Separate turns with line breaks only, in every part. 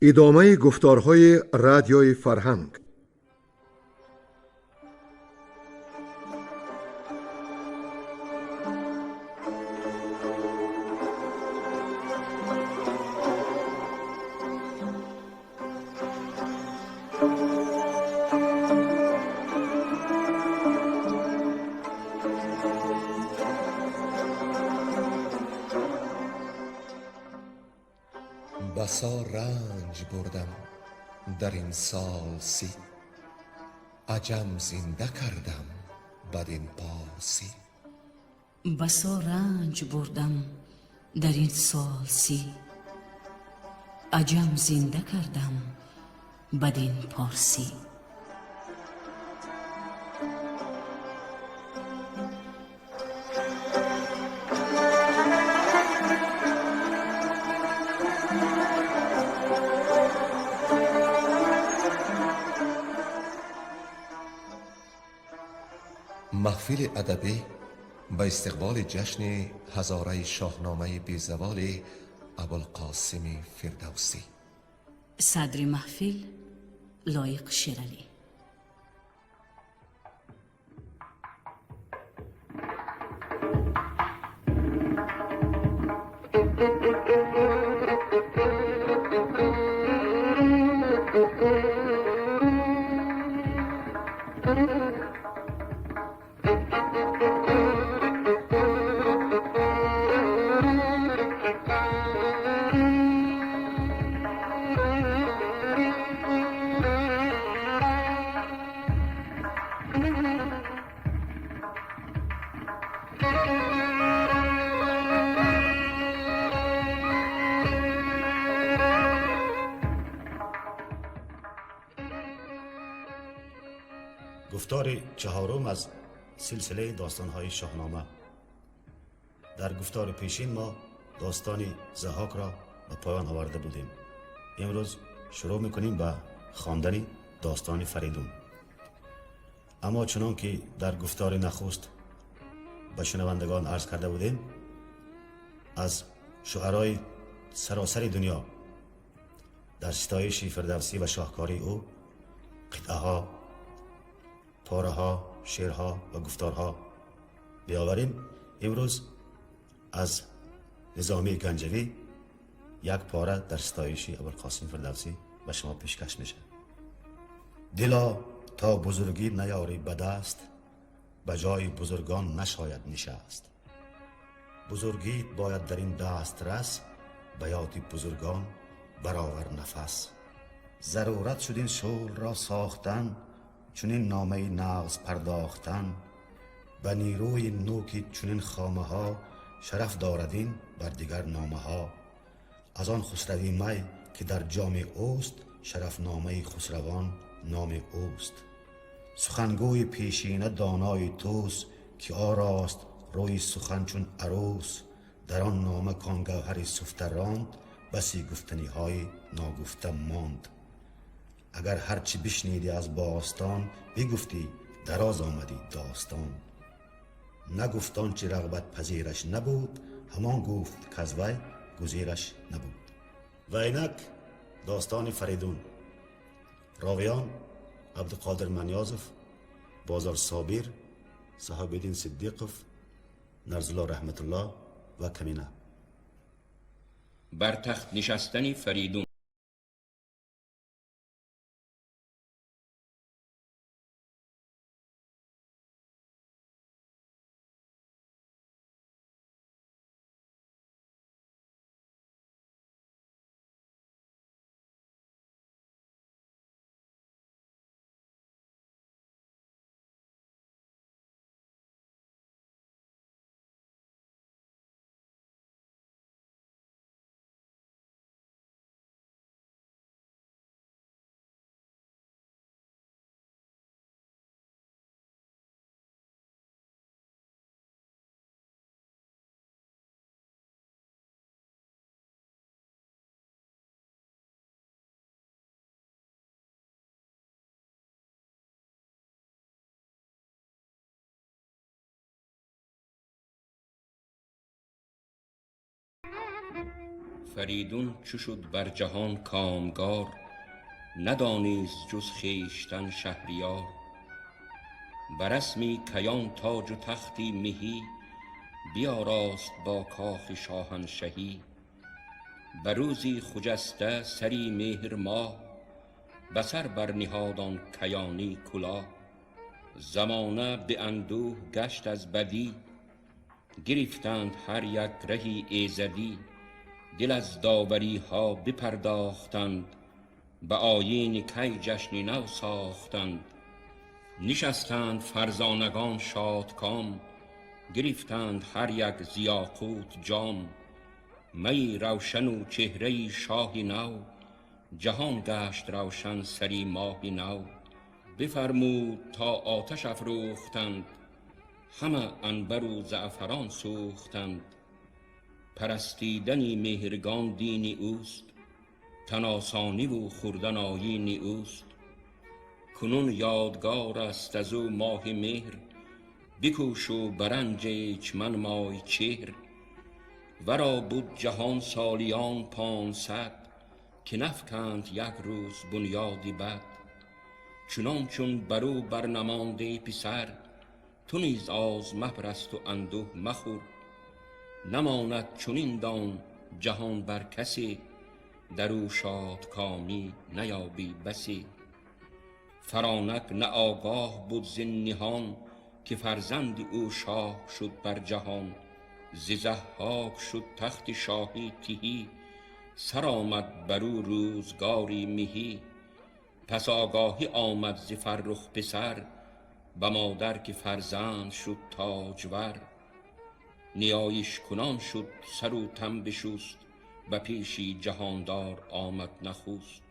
ادامه گفتارهای رادیوی فرهنگ.
بسا رنج بردم در این سال سی، عجم زنده کردم بدین پارسی.
بسا رنج بردم در این سال سی، عجم زنده کردم بدین پارسی.
محفل ادبی به استقبال جشن هزاره شاهنامه بیزوال ابوالقاسم فردوسی.
صدر محفل لایق شیرعلی.
گفتار چهارم از سلسله داستان‌های شاهنامه. در گفتار پیشین ما داستان ضحاک را به پایان آورده بودیم. امروز شروع می‌کنیم به خواندن داستان فریدون. اما چنان که در گفتار نخست به شنوندگان عرض کرده بودیم، از شعرای سراسر دنیا در ستایش فردوسی و شاهکاری او قطعه ها، پاره ها، شعرها و گفتارها بیاوریم. امروز از نظامی گنجوی یک پاره در ستایش ابوالقاسم فردوسی به شما پیشکش میشه. دلا تا بزرگی نیاری به دست، به جای بزرگان نشاید نشست. بزرگی باید در این دست رس، به یاد بزرگان برآور نفس. ضرورت شد این شغل را ساختن، چنین نامه نغز پرداختن. به نیروی نوک چنین خامه ها، شرف دارد این بر دیگر نامه ها. از آن خسروی می که در جام اوست، شرف نامه خسروان نام اوست. سخنگوی پیشینه دانای توست، که آراست روی سخن چون عروس. در آن نامه کان گوهری سفته راند، بسی گفتنی های ناگفته ماند. اگر هرچی بشنیدی از باستان، بگفتی دراز آمدی داستان. نگفتان چه رغبت پذیرش نبود، همان گفت که از وی گزیرش نبود. و اینک داستان فریدون. راویان عبدالقادر منیازف، بازار صابر، صاحب الدین صدیقف، نرزلا رحمت الله و کمینه.
بر تخت نشستن فریدون. فریدون چو شد بر جهان کامگار، ندانست جز خویشتن شهریار. بر رسمی کیان تاج و تختی مهی، بیاراست با کاخ شاهنشهی. بر روزی خجسته سری مهر ماه، بسر بر نهاد آن کیانی کلاه. زمانه به اندوه گشت از بدی، گرفتند هر یک رهی ایزدی. دل از داوری ها بپرداختند، به آیین کی جشن نو ساختند. نشستند فرزانگان شادکام، گرفتند هر یک ز یاقوت جام. می روشن و چهره شاه نو، جهان گشت روشن سری ماه نو. بفرمود تا آتش افروختند، همه عنبر و زعفران سوختند. پرستیدن مهرگان دین اوست، تن آسانی و خوردن آیین اوست. کنون یادگار است از او ماه مهر، بکوش و برنج من مای چهر. ورا بود جهان سالیان 500، که نفکند یک روز بنیادی بد. چنان چون برو برنمانده پسر، تو نیز آز مپرست و اندوه مخور. نماند چنین دان جهان بر کسی، در او شادکامی نیابی بسی. فرانک نه آگاه بود ز نهان، که فرزند او شاه شد بر جهان. ز ضحاک شد تخت شاهی تهی، سر آمد بر او روزگاری مهی. پس آگاهی آمد ز فرخ پسر، به مادر که فرزند شد تاجور. نیایش کنان شد سر و تن بشست، به پیشی جهاندار آمد نخست.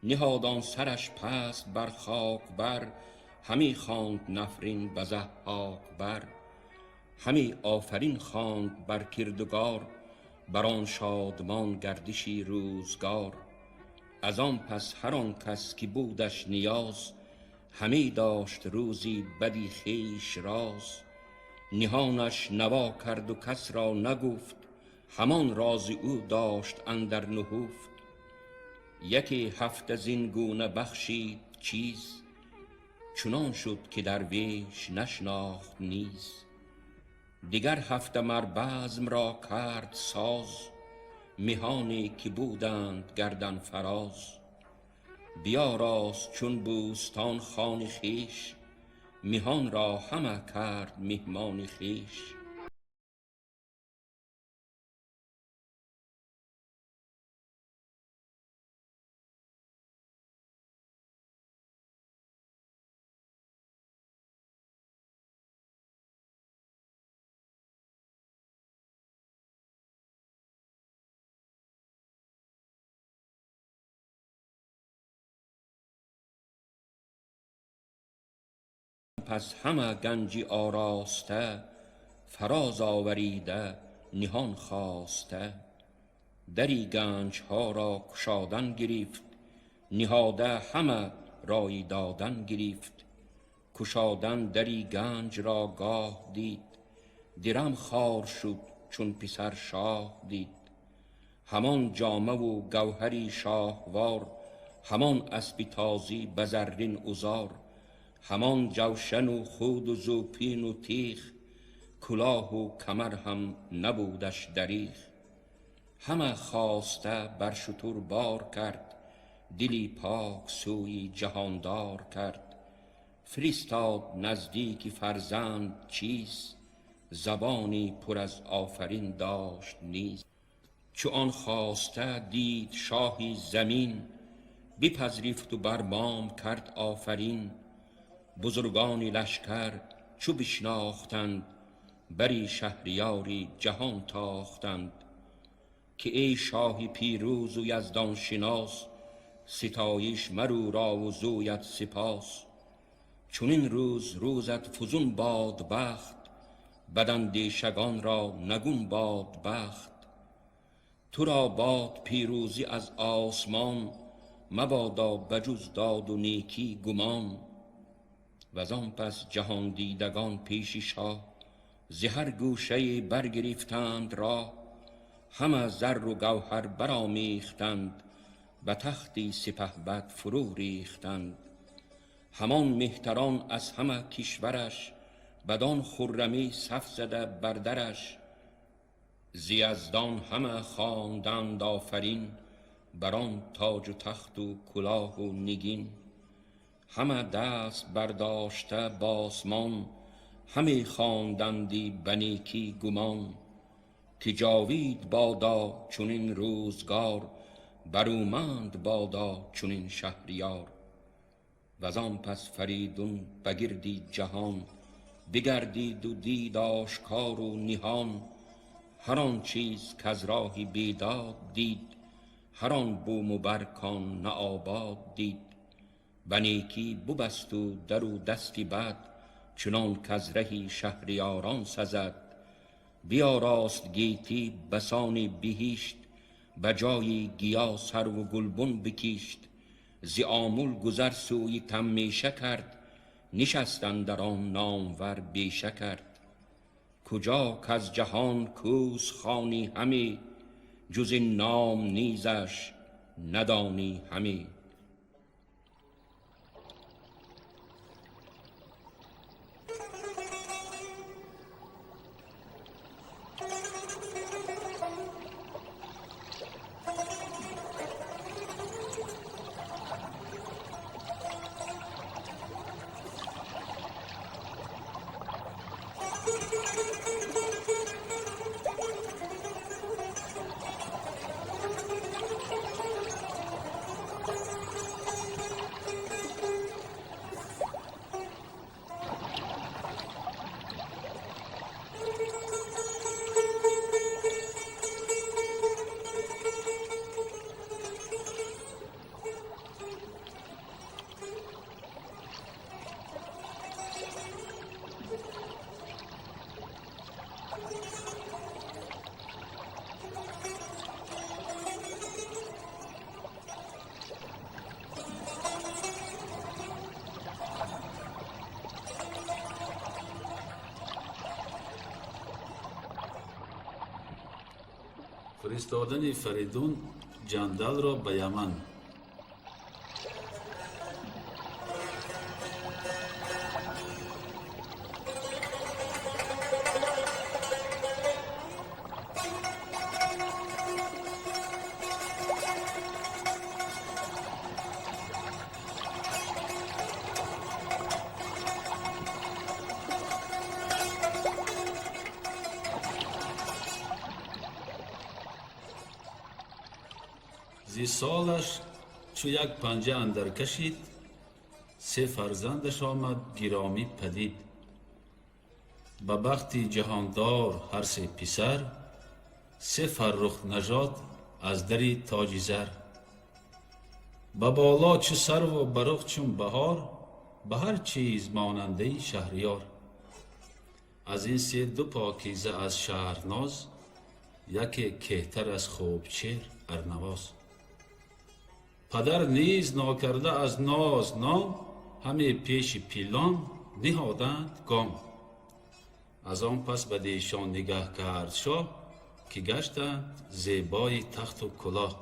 نهاد آن سرش پست بر خاک بر، همی خواند نفرین به ضحاک بر. همی آفرین خواند بر کردگار، بر آن شادمان گردشی روزگار. از آن پس هر آن کس که بودش نیاز، همی داشت روزی بدی خویش راز. نهانش نوا کرد و کس را نگفت، همان راز او داشت اندر نهفت. یکی هفته زین گونه بخشید چیز، چنان شد که درویش نشناخت نیز. دیگر هفته مر بزم را کرد ساز، مهانی که بودند گردن فراز. بیاراست چون بوستان خان خویش، مهان را همه کرد مهمان خویش. پس همه گنجی آراسته، فراز آوریده نهان خواسته. دری گنج ها را گشادن گرفت، نهاده همه رای دادن گرفت. گشادن دری گنج را گاه دید، درم خوار شد چون پسر شاه دید. همان جامه و گوهری شاهوار، همان اسب تازی به زرین عذار. همان جوشن و خود و زوپین و تیغ، کلاه و کمر هم نبودش دریغ. همه خواسته بر شتر بار کرد، دلی پاک سوی جهاندار کرد. فرستاد نزدیک فرزند چیز، زبانی پر از آفرین داشت نیز. چو آن خواسته دید شاهی زمین، بپذرفت و بر بام کرد آفرین. بزرگان لشکر چو بشناختند، بری شهریاری جهان تاختند. که ای شاه پیروز و یزدان شناس، ستایش مرو را و زویت سپاس. چونین روز روزت فزون باد بخت، بداندیشگان را نگون باد بخت. تو را باد پیروزی از آسمان، مبادا بجز داد و نیکی گمان. وزان پس جهان دیدگان پیش شاه، ز هر گوشه برگرفتند راه. همه زر و گوهر برآمیختند، به تختی سپهبد فرو ریختند. همان مهتران از همه کشورش، بدان خرمی صف زده بر درش. ز یزدان همه خواندند آفرین، بران تاج و تخت و کلاه و نگین. همه دست برداشته با آسمان، همی خواندندی به نیکی گمان. که جاوید بادا چنین روزگار، برومند بادا چنین شهریار. وزان پس فریدون بگردی جهان، بگردید و دید آشکار و نهان. هر آن چیز کز راهی بیداد دید، هر آن بوم و برکان نه آباد دید. به نیکی ببست و در و دستی بد، چنان کز رهی شهریاران سزد. بیاراست گیتی بسانی بهشت، به جای گیا سرو و گلبن بکشت. ز آمل گذر سوی تمیشه کرد، نشست اندر آن نامور بیشه کرد. کجا کز جهان کوس خوانی همی، جز این نام نیزش ندانی همی.
فرستادن فریدون جندل را به یمن. زی سالش چو یک پنجه اندر کشید، سه فرزندش آمد گرامی پدید. به بختی جهاندار هر سه پسر، سه فرخ نژاد از دری تاج زر. به بالا چو سرو و برخ چون بهار، به هر چیز ماننده شهریار. از این سه دو پاکیزه از شهرناز، یکی کهتر از خوبچیر ارنواز. پدر نیز ناکرده از ناز نام، همه پیش پیلان نهادند گام. از آن پس به دیشان نگه کرد شاه، که گشتند زیبای تخت و کلاه.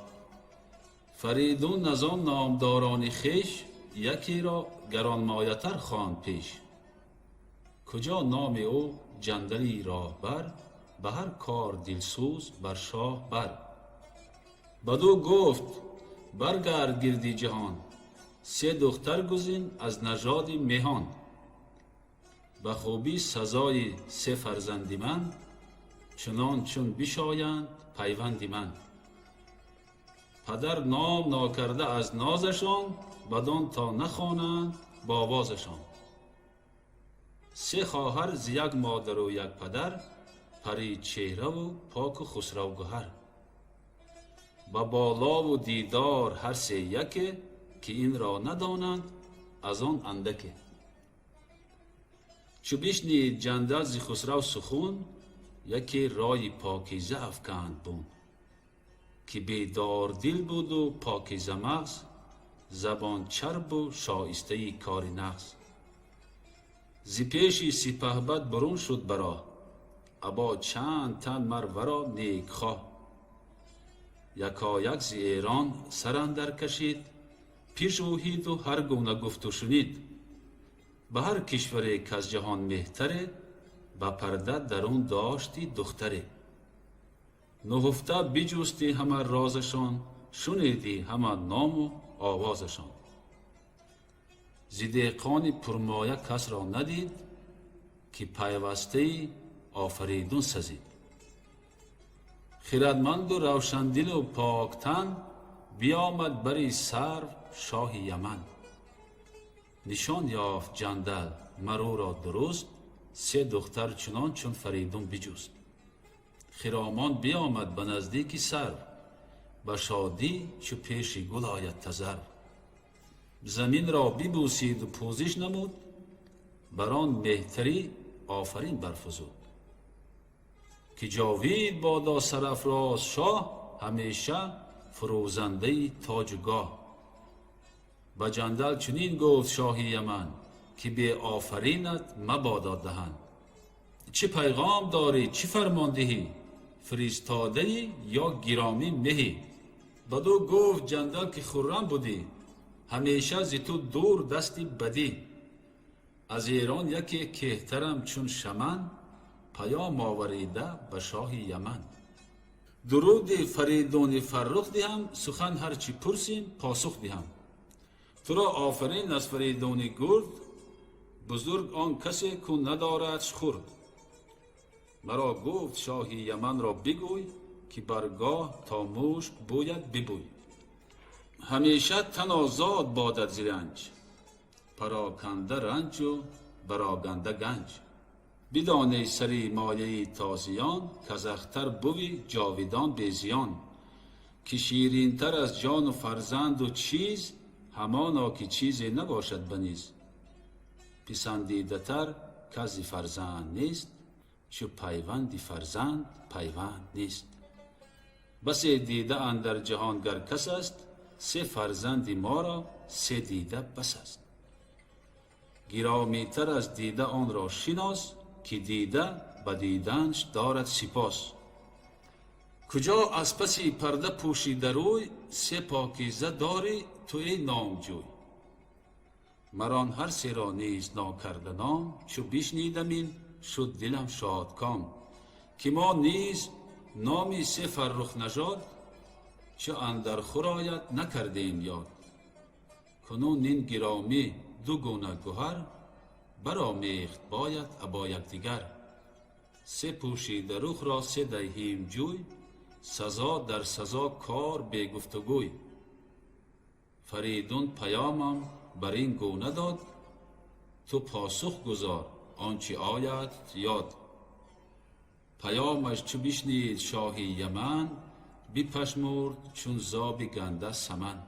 فریدون از آن نامداران خویش، یکی را گرانمایه‌تر خواند پیش. کجا نام او جندلی راهبر، به هر کار دلسوز بر شاه بر. بدو گفت برگرد گردی جهان، سه دختر گزین از نژاد مهان. به خوبی سزای سه فرزندی من، چنان چون بشایند پیوندی من. پدر نام ناکرده از نازشان، بدان تا نخوانند با آوازشان. سه خواهر ز یک مادر و یک پدر، پری چهره و پاک و خسرو گهر. با بالا و دیدار هر سه یکه، که این را ندانند از آن اندکه. چو بشنید جندل ز خسرو سخن، یکی رای پاکیزه افکند بون. که بیدار دل بود و پاکیزه مغز، زبان چرب و شایسته کار نغز. ز پیش سپهبد برون شد براه، ابا چند تن مر ورا نیک خواه. یکایک ز ایران سر اندر کشید، پیش اوهید و هر گونه گفت و شنید. به هر کشوری که از جهان مهتره، به پرده درون داشتی دختره. نهفته بجستی همه رازشان، شنیدی همه نام و آوازشان. ز دهقان پرمایه کس را ندید، که پیوسته آفریدون سزید. خردمند و روشندل و پاکتن، بیامد بری سرو شاه یمن. نشان یافت جندل مرو را درست، سه دختر چنان چون فریدون بجست. خرامان بیامد به نزدیک سرو، به شادی چو پیش گل آید تذرو. زمین را ببوسید و پوزش نمود، بر آن مهتری آفرین برفزود. که جاوید بادا سرافراز شاه، همیشه فروزنده تاج و گاه. به جندل چنین گفت شاه یمن، که به آفرینت مبادا دهن. چه پیغام داری چه فرماندهی، فرستاده یا گرامی مهی. بدو گفت جندل که خرم بودی، همیشه ز تو دور دستی بدی. از ایران یکی کهترم چون شمن، پیام آوریده به شاه یمن. درود فریدون فرخ دهم، سخن هرچی پرسیم پاسخ دهم. تو را آفرین از فریدون گرد، بزرگ آن کسی که ندارد خرد. مرا گفت شاه یمن را بگوی، که برگاه تا مشک باید ببوی. همیشه تن آزاد بادد ز رنج، پراکنده رنج و براگنده گنج. بدانی سری مایه تازیان، که از اختر بوی جاویدان بی زیان. که شیرین تر از جان و فرزند و چیز، همانا که چیزی نباشد بنیز. پسندیده تر کسی فرزند نیست، چو پیوندی فرزند پیوند نیست. بسی دیده اندر جهان گر کس است، سه فرزندی ما را سه دیده بس است. گرامی تر از دیده آن را شناس، که دیده به دیدنش دارد سپاس. کجا از پسی پرده پوشیده روی، سه پاکیزه داری تو ای نامجوی. مران هر سه را نیز ناکرده نام، چو بشنیدم این شد دلم شادکام. که ما نیز نامی سه فرخ نژاد، چو اندر خور آید نکردیم یاد. کنون این گرامی دو گونه گوهر، برآمیخت باید ابا یکدیگر. سه پوشیده رخ را سه دهیم جوی، سزا در سزا کار بی گفتگوی. فریدون پیامم بر این گونه داد، تو پاسخ گزار آنچه آید یاد. پیامش چو بشنید شاه یمن، بپژمرد چون زاب گنده سمن.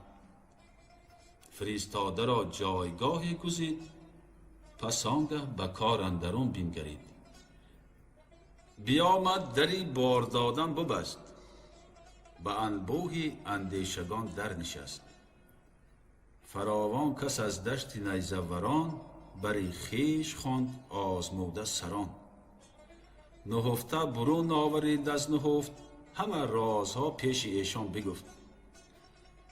فرستاده را جایگاهی گزید، پس آنگه به کار اندرون بنگرید. بیامد دری بار دادن ببست، به انبوهی اندیشگان در نشست. فراوان کس از دشت نیزوران، بری خویش خواند آزموده سران. نهفته برون آورید از نهفت، همه رازها پیش ایشان بگفت.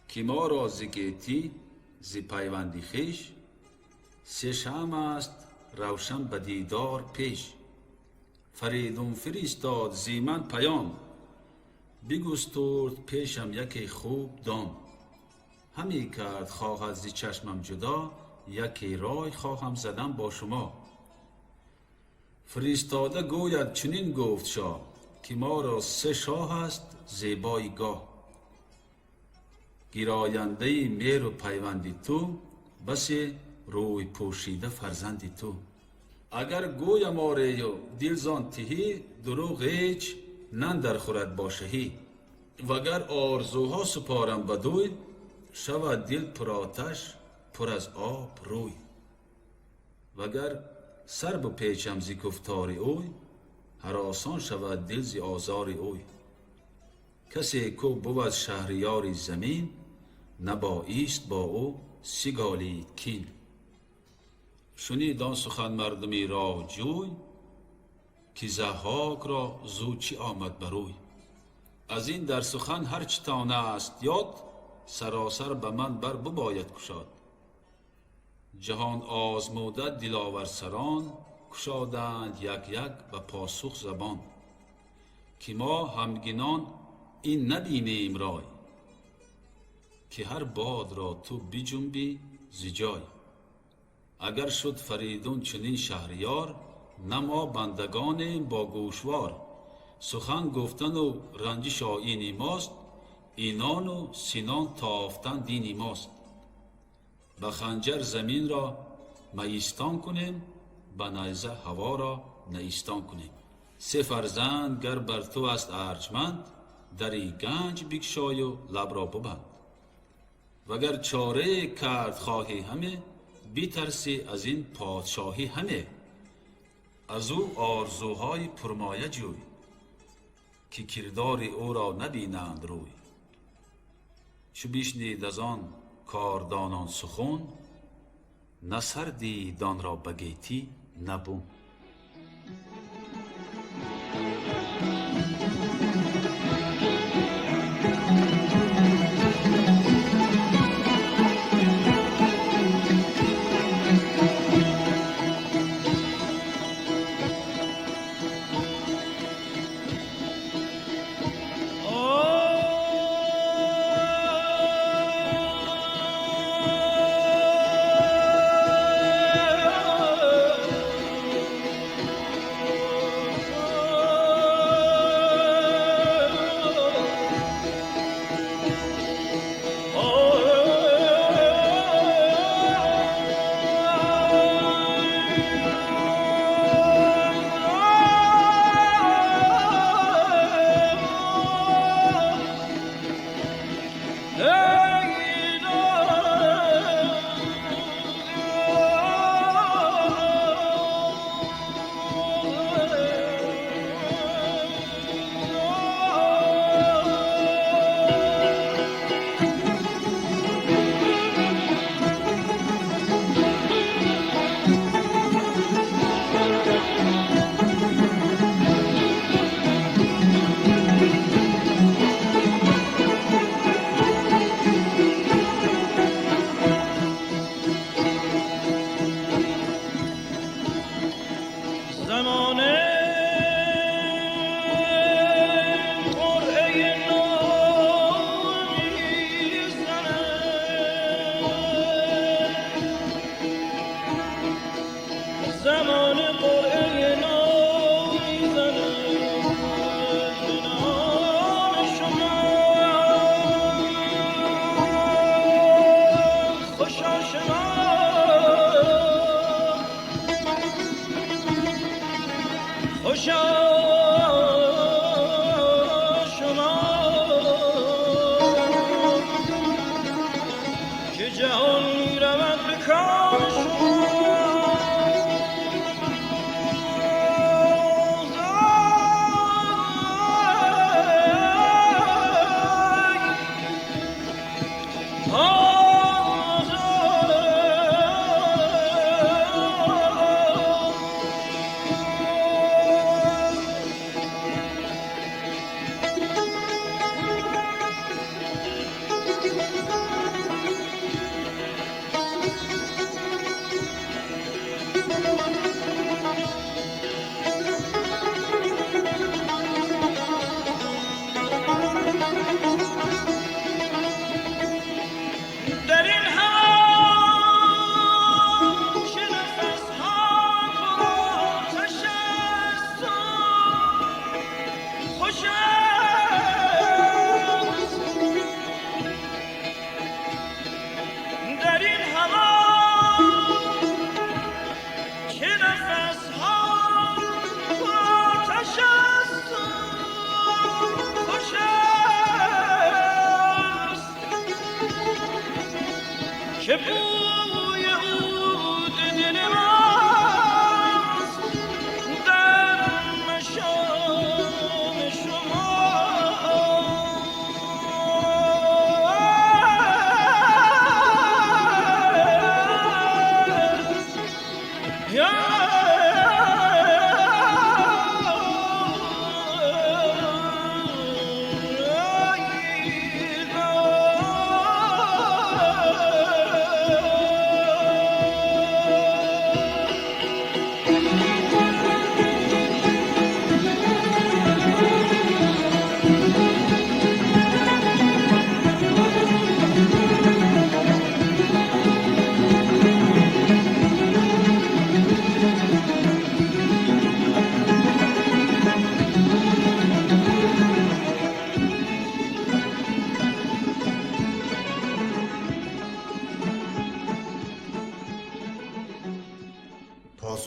که ما را ز گیتی ز پیوندی خویش، سه شمع است روشن به دیدار پیش. فریدون فرستاد ز من پیام، بگسترد پیشم یکی خوب دام. همی کرد خواهد ز چشمم جدا، یکی رای خواهم زدن با شما. فرستاده گوید چنین گفت شاه، که ما را سه شاه است زیبای گاه. گراینده مهر و پیوندی تو، بسی روی پوشیده فرزندی تو. اگر گویم آری و دل زان تهی، دروغ هیچ نندر خورد با شهی. وگر آرزوها سپارم بدوی، شود دل پر آتش پر از آب روی. وگر سر بپیچم ز گفتار اوی، هراسان شود دل ز آزار اوی. کسی کو بود شهریاری زمین، نبایست با او سگالید کین. شنید آن سخن مردمی راه جوی، که ضحاک را زو چی آمد بروی. از این در سخن هر چه تانه است یاد، سراسر به من بر بباید کشاد. جهان آزموده دلاور سران، کشادند یک یک به پاسخ زبان. که ما همگنان این نبینیم رای، که هر باد را تو بجنبی ز جای. اگر شد فریدون چنین شهریار، نه ما بندگانیم با گوشوار. سخن گفتن و رنجش آیینی ماست، اینان و سینان تافتن دینی ماست. به خنجر زمین را میستان کنیم، به نیزه هوا را نیستان کنیم. سه فرزند گر بر تو است ارجمند، دری گنج بگشای و لب را ببند. وگر چاره کرد خواهی همه، بیترسی از این پادشاهی همه. از او آرزوهای پرمایه جوی، که کردار او را نبینند روی. چو بشنید از آن کاردانان سخن، نه سر دید آن را به گیتی نه بوم.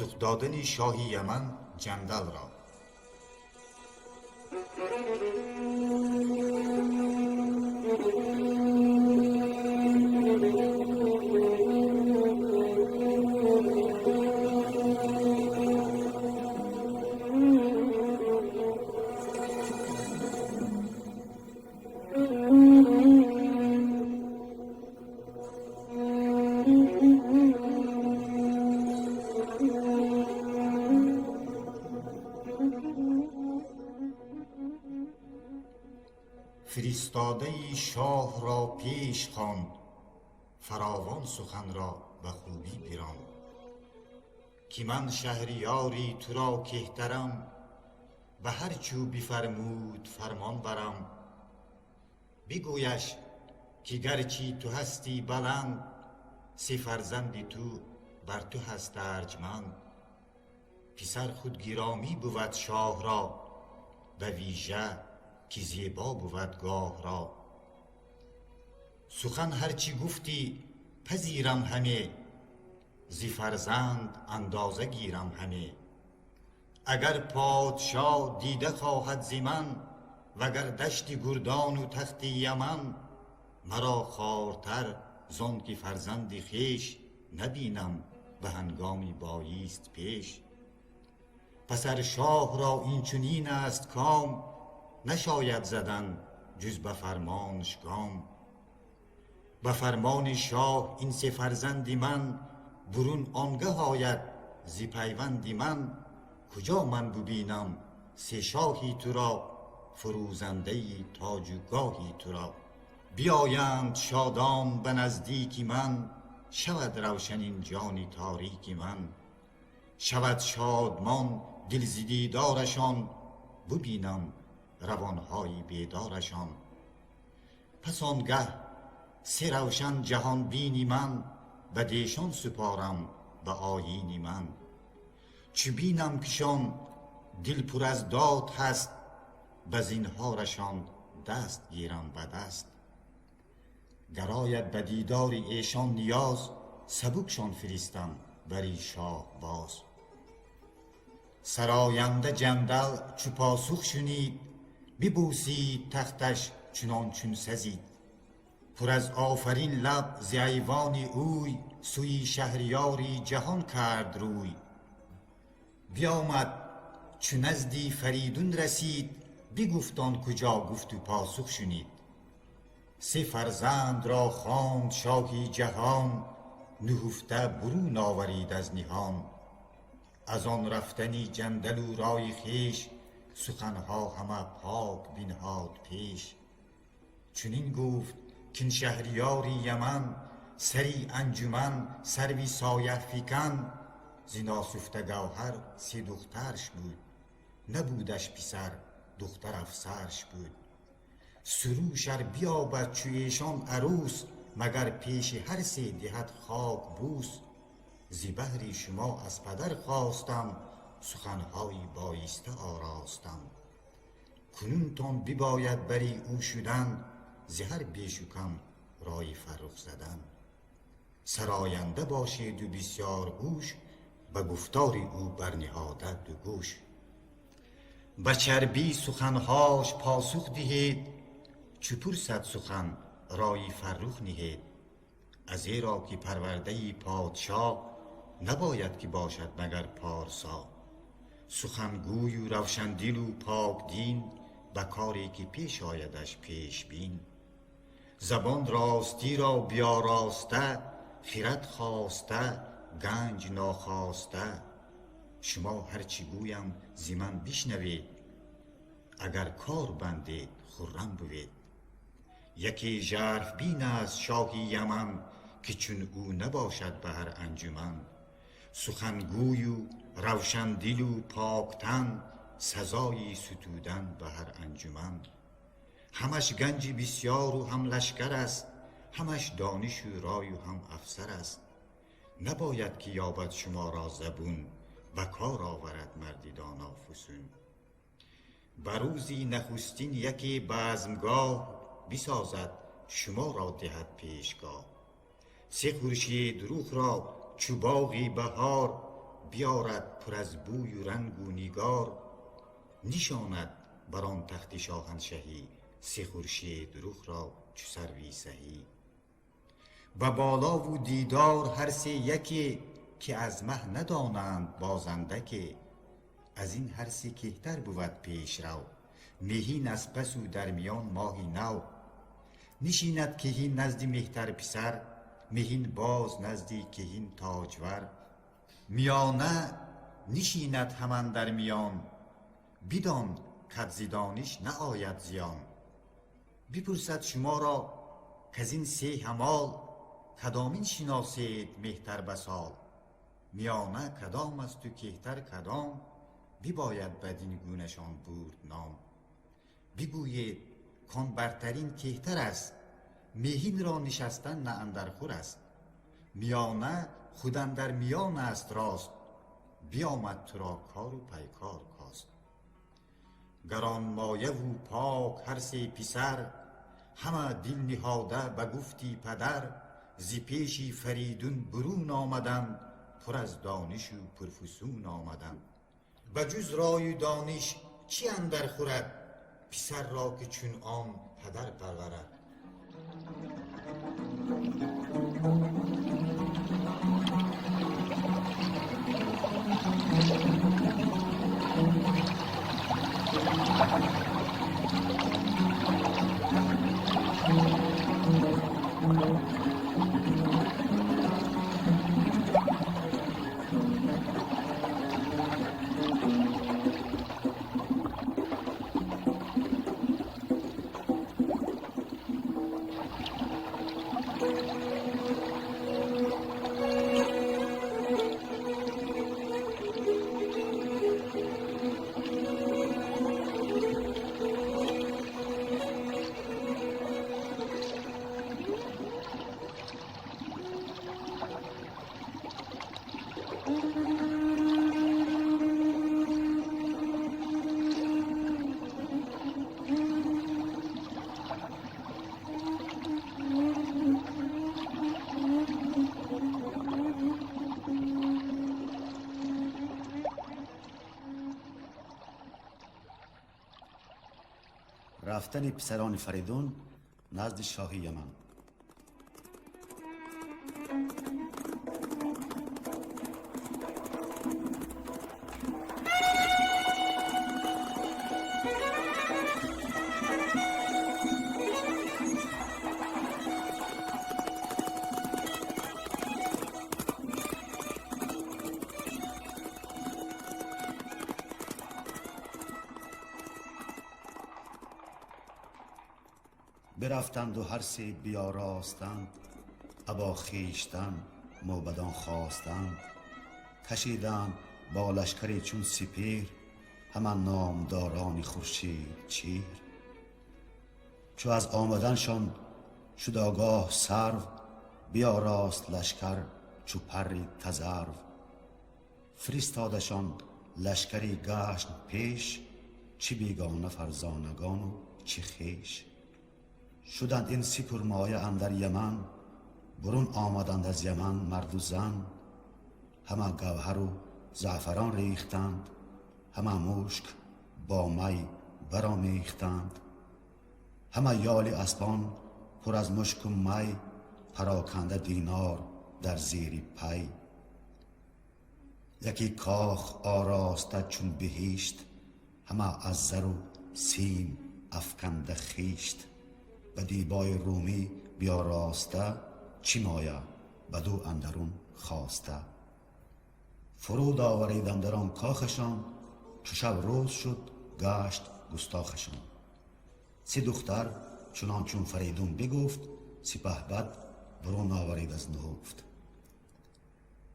پاسخ دادن شاه یمن جندل را. فرستاده شاه را پیش خواند، فراوان سخن را به خوبی براند. که من شهریاری تو را کهترم، به هر چو بفرمود فرمان برم. بگویش که گرچه تو هستی بلند، سه فرزند تو بر تو هست ارجمند. پسر خود گرامی بود شاه را، به ویژه که زیبا بود گاه را. سخن هرچی گفتی پذیرم همه، زی فرزند اندازه گیرم همه. اگر پادشاه دیده خواهد ز من، وگر دشت گردان و تخت یمن. مرا خوارتر زان که فرزند خویش، نبینم به هنگامی بایست پیش. پسر شاه را این چنین است کام، نشاید زدن جز به فرمانش گام. به فرمان شاه این سه فرزند من، برون آنگه آید ز پیوند من. کجا من ببینم سه شاهی تو را، فروزنده تاج و گاهی تو را. بیایند شادان به نزدیک من، شود روشن این جان تاریک من. شود شادمان دل ز دیدارشان، ببینم روانهای بیدارشان. پس آنگه سه روشن جهان بینی من، به دیشان سپارم به آیینی من. چو بینم کشان دل پر از داد هست، به زینهارشان دست گیرم به دست. گراید به دیدار ایشان نیاز، سبکشان فرستم بری شاه باز. سراینده جندل چو پاسخ شنید، ببوسید تختش چنان چون سزید. پر از آفرین لب ز ایوان اوی، سوی شهریاری جهان کرد روی. بیامد چو نزدی فریدون رسید، بگفتان کجا گفت و پاسخ شنید. سه فرزند را خواند شاهی جهان، نهفته برون آورید از نهان. از آن رفتنی جندل و رای خویش، سخنها همه پاک بنهاد پیش. چنین گفت کین شهریاری یمن، سری انجمن سروی سایه فکن. ز ناسفته گوهر سه دخترش بود، نبودش پسر دختر افسرش بود. سروش ار بیابد چو ایشان عروس، مگر پیش هر سه دهد خاک بوس. ز بهر شما از پدر خواستم، سخنهایی بایسته آراستم. کنون تان بباید بری او شدن، ز هر بیش و کم رای فرخ زدن. سراینده باشید و بسیار گوش، به گفتار او برنهاده دو گوش. به چربی سخنهاش پاسخ دهید، چو پرسد سخن رای فرخ نهید. ازیرا که پرورده پادشاه، نباید که باشد مگر پارسا. سخنگوی و روشندل و پاک دین، به کاری که پیش آیدش پیش بین. زبان راستی را بیاراسته، خرد خواسته گنج ناخواسته. شما هرچی گویم ز من بشنوید، اگر کار بندید خرم بوید. یکی ژرف بین است شاهی یمن، که چون او نباشد به هر انجمن. سخنگوی و روشندل و پاکتن، سزایی ستودن به هر انجمن. همش گنج بسیار و هم لشکر است، همش دانش و رای و هم افسر است. نباید که یابد شما را زبون، و کار آورد مردی دانا فسون. بروزی نخستین یکی بزمگاه، بسازد شما را دهد پیشگاه. سه خورشید رخ را چو باغی بهار، بیارد پر از بوی و رنگ و نیگار، نشاند بر آن تخت شاهنشهی، سه خورشید رخ را چو سروی سهی. و بالا و دیدار هر سه یکی، که از مه ندانند بازندکی. از این هر سه کهتر بود پیش رو، مهین از پس و در میان ماهی نو. نشیند کهین نزد مهتر پسر، مهین باز نزدی کهین تاجور. میانه نشیند همان در میان، بدان کد ز دانش نآید زیان. بپرسد شما را کز این سه همال، کدامین شناسید مهتر بسال. میانه کدام است و کهتر کدام، بباید بدین گونه‌شان برد نام. بگویید کان برترین کهتر است، مهین را نشستن نه اندر خور است. میانه خود اندر میان است راست، بیامد تو را کار و پیکار کاست. گران مایه و پاک هر سه پسر، همه دل نهاده به گفتی پدر. ز پیش فریدون برون آمدند، پر از دانش و پرفسون آمدند. بجز رای و دانش چی اندر خورد، پسر را که چون آن پدر پرورد.
رفتن پسران فریدون نزد شاه یمن. برفتند و هر سه بیاراستند، ابا خویشتن موبدان خواستند. کشیدند با لشکری چون سپیر، همان نامداران خورشید چیر. چو از آمدنشان شد آگاه سرو، بیاراست لشکر چو پری تذرو. فرستادشان لشکری گشت پیش، چه بیگانه فرزانگان و چه خویش. شدند این سه پرمایه اندر یمن، برون آمدند از یمن مرد و زن. همه گوهر و زعفران ریختند، همه مشک با می برامیختند. همه یال اسپان پر از مشک و می، پراکنده دینار در زیر پی. یکی کاخ آراسته چون بهشت، همه از زر و سیم افکنده خیشت. به دیبای رومی بیاراسته، چی مایه بدو اندرون خواسته. فرود آوریدند در آن کاخشان، چو شب روز شد گشت گستاخشان. سه دختر چنان چون فریدون بگفت، سپهبد برون آورید از نهفت.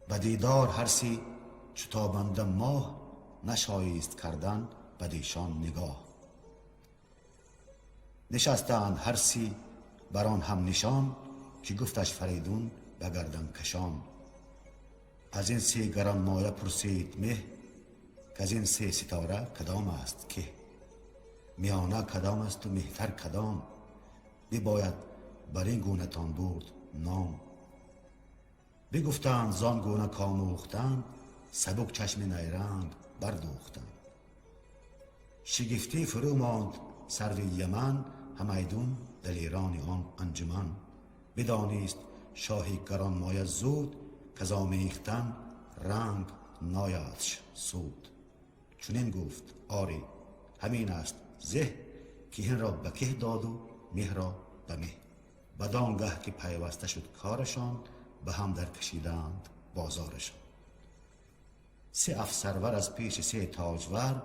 به دیدار هر سی چو تابنده ماه، نشایست کردن بدیشان نگاه. نشستند هر سی بران هم نشان، که گفتش فریدون به گردن کشان. از این سه گران مایه پرسید مه، که از این سه ستاره کدام است که. میانه کدام است و مهتر کدام، بباید بر این گونه تان برد نام. بگفتند زان گونه کاموختند، سبک چشم نیرنگ بردوختند. شگفتی فرو ماند سرو یمن، همیدون دلیران آن انجمن. بدانست شاهی گرانمایه زود، کز آمیختن رنگ نایدش سود. چنین گفت آری همین است زه، کهن را به که داد و مه را به مه. بدانگه که پیوسته شد کارشان، به هم در کشیدند بازارشان. سه افسرور از پیش سه تاجور،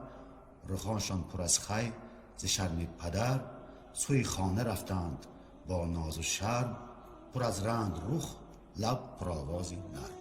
رخانشان پر از خی ز شرم پدر. سوی خانه رفتند با ناز و شرم، پر از رنگ رخ لب پر آوازی نرم.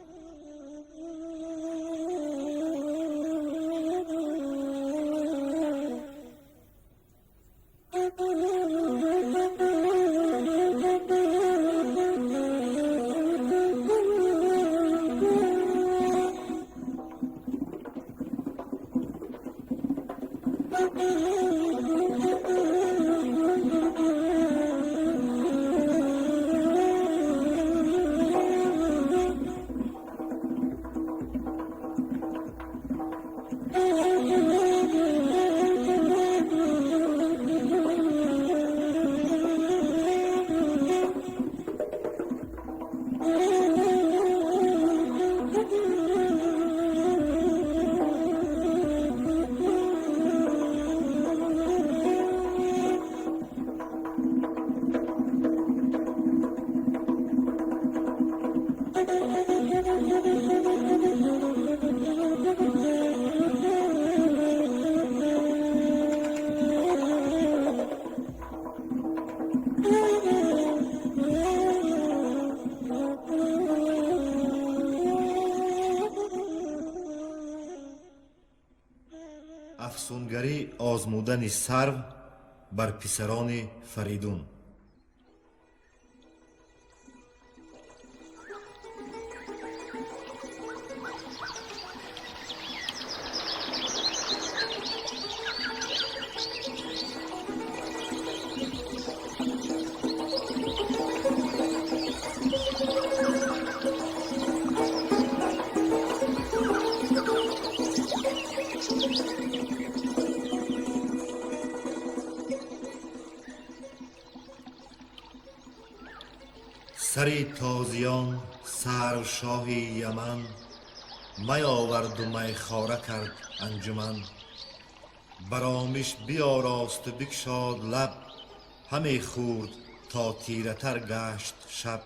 افسونگری آزمودن سرو بر پسران فریدون. سری تازیان سرو شاهی یمن، می آورد و می خاره کرد انجمن. برامش بیاراست و بگشاد لب، همی خورد تا تیره تر گشت شب.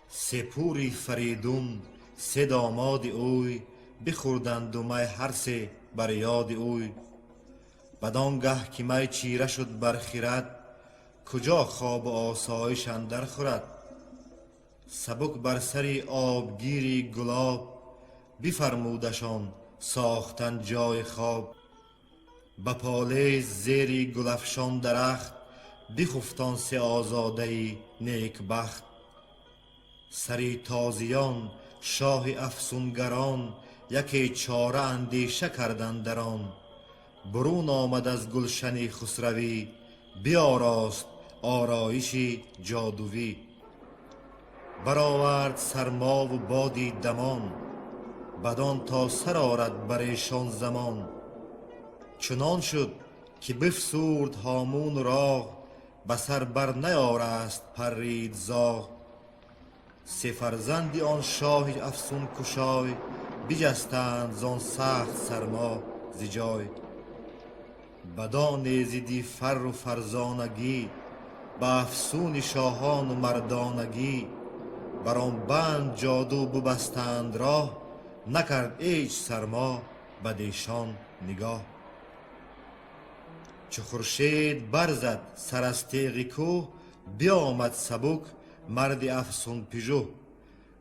سه پوری فریدون سه داماد اوی، بخوردند و می هر سه بر یاد اوی. بدانگه که می چیره شد بر خرد، کجا خواب و آسایش اندر خورد. سبک بر سری آبگیری گلاب، بفرمودشان ساختن جای خواب. به پاله زیری گلفشان درخت، بخفتان سه آزاده نیک بخت. سری تازیان شاه افسونگران، یکی چاره اندیشه کردند در آن. برون آمد از گلشن خسروی، بیاراست آرایشی جادویی. برآورد سرما و بادی دمان، بدان تا سر آرد بر ایشان زمان. چنان شد که بفسرد هامون راغ، به سر بر نیارست پرید زاغ. سه فرزند آن شاه افسون کشای، بجستند زان سخت سرما ز جای. بدان نیزیدی فر و فرزانگی، به افسون شاهان و مردانگی. بر آن بند جادو ببستند راه، نکرد هیچ سرما بدیشان نگاه. چو خورشید برزد سر از تیغ کوه، بیامد سبک مرد افسون پژوه.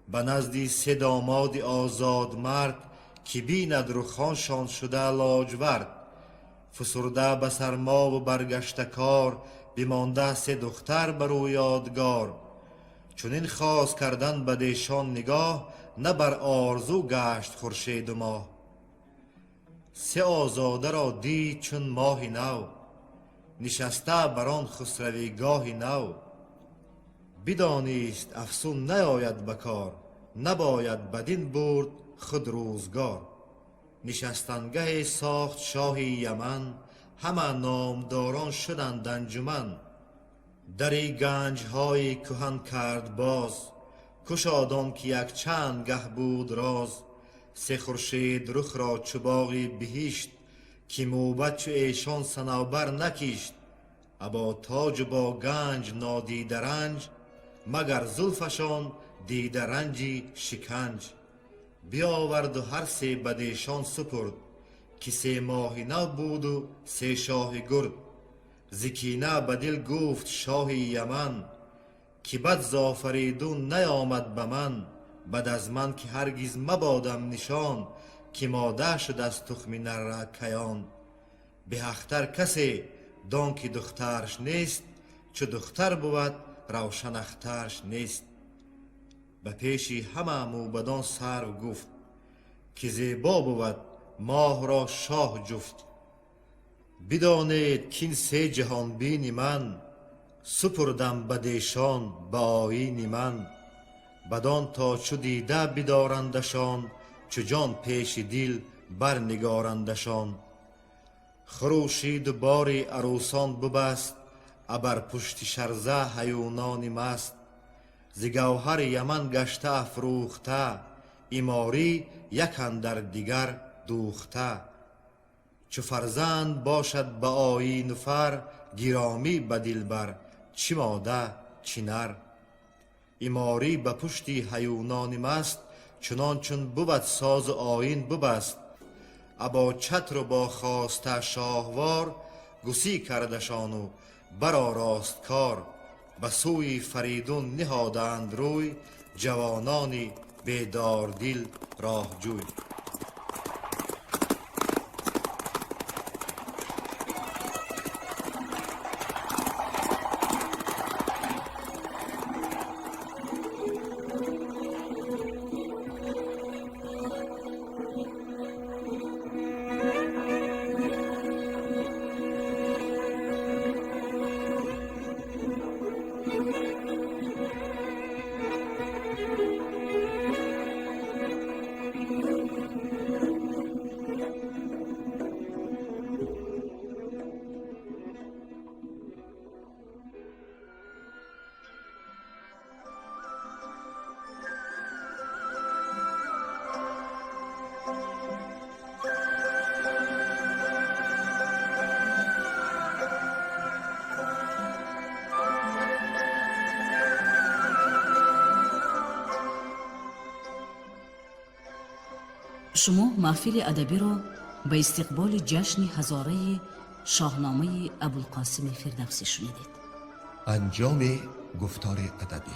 به نزد سه داماد آزاد مرد، که بیند رخانشان شده لاجورد. فسرده به سرما و برگشته کار، بمانده سه دختر بر او یادگار. چنین خواست کردن بدیشان نگاه، نه بر آرزو گشت خورشید و ماه. سه آزاده را دید چون ماه نو، نشسته بر آن خسروی گاه نو. بدانست افسون نیاید بکار، نباید بدین برد خود روزگار. نشستنگه ساخت شاه یمن، همه نامداران شدند انجمن. دری گنج های کهن کرد باز، کشادان که یک چند گه بود راز. سه خورشید رخ را چو باغی بهشت، که موبت چو ایشان صنوبر نکشت. ابا تاج با گنج نادیده رنج، مگر زلفشان دیده رنجی شکنج. بیاورد و هر سه بدیشان سپرد، که سه ماهی نبود و سه شاه گرد. زکینه بدل گفت شاه یمن، که بد زافریدون نیامد به من. بد از من که هرگز مبادم نشان، که ماده شد از تخم نر کیان. به اختر کسی دان که دخترش نیست، چو دختر بود روشن اخترش نیست. به پیشی همه موبدان سرو گفت، که زیبا بود ماه را شاه جفت. بدانید کین سه جهان بین من، سپردم بدیشان به آیین من. بدان تا چو دیده بدارندشان، چو جان پیش دل برنگارندشان. خروشید و باری عروسان ببست، ابر پشت شرزه هیونان مست. ز گوهر یمن گشته افروخته، ایماری یک اندر دیگر دوخته. چو فرزند باشد به آیین فر، گرامی به دلبر چه ماده چه نر. ایماری به پشتی هیونان مست، چنان چون بود ساز آیین ببست. ابا چتر و با خواسته شاهوار، گسی کردشان و برآراست کار. به سوی فریدون نهادند روی، جوانانی بیدار دل راه جوی.
شما محفل ادبی را به استقبال جشن هزاره شاهنامه ابوالقاسم فردوسی شنیدید.
انجام گفتار ادبی